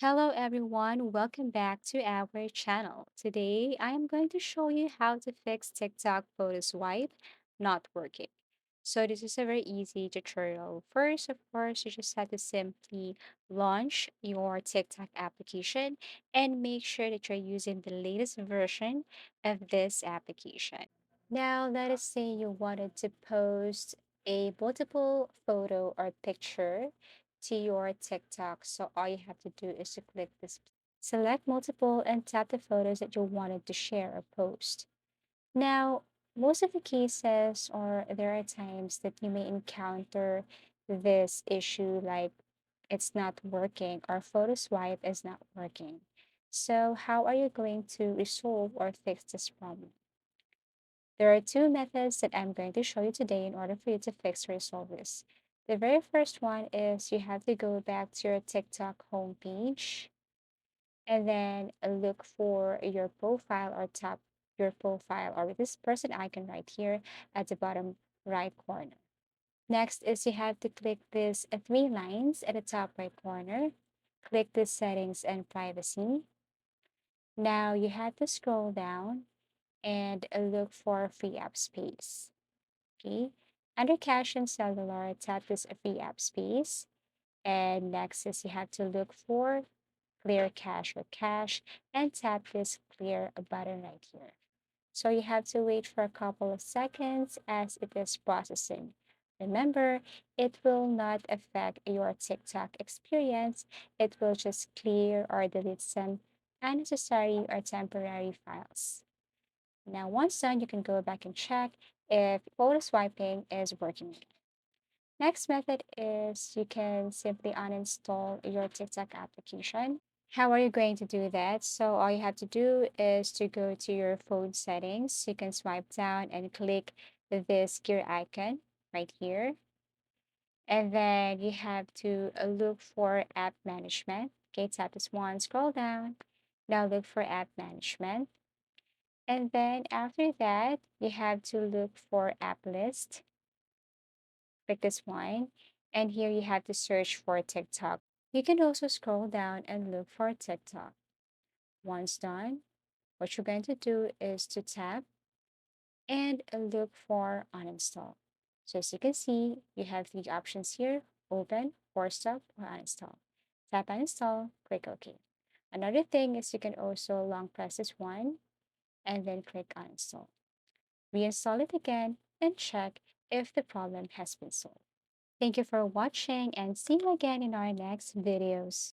Hello everyone, welcome back to our channel. Today I am going to show you how to fix TikTok photo swipe not working. So this is a very easy tutorial. First, of course, you just have to simply launch your TikTok application and make sure that you're using the latest version of this application. Now, let us say you wanted to post a multiple photo or picture to your TikTok. So all you have to do is to click this, select multiple and tap the photos that you wanted to share or post. Now, most of the cases or there are times that you may encounter this issue like it's not working or photo swipe is not working. So how are you going to resolve or fix this problem? There are two methods that I'm going to show you today in order for you to fix or resolve this. The very first one is you have to go back to your TikTok homepage and then look for your profile or tap your profile or this person icon right here at the bottom right corner. Next is you have to click this three lines at the top right corner. Click the settings and privacy. Now you have to scroll down and look for free app space. Okay. Under cache and cellular, tap this free app space. And next is you have to look for clear cache or cache and tap this clear button right here. So you have to wait for a couple of seconds as it is processing. Remember, it will not affect your TikTok experience. It will just clear or delete some unnecessary or temporary files. Now, once done, you can go back and check if photo swiping is working. Next method is you can simply uninstall your TikTok application. How are you going to do that? So all you have to do is to go to your phone settings. You can swipe down and click this gear icon right here. And then you have to look for app management. Okay, tap this one, scroll down. Now look for app management. And then after that, you have to look for app list. Click this one. And here you have to search for TikTok. You can also scroll down and look for TikTok. Once done, what you're going to do is to tap and look for uninstall. So as you can see, you have three options here, open, force stop, or uninstall. Tap uninstall, click OK. Another thing is you can also long press this one and then click uninstall. Reinstall it again and check if the problem has been solved. Thank you for watching and see you again in our next videos.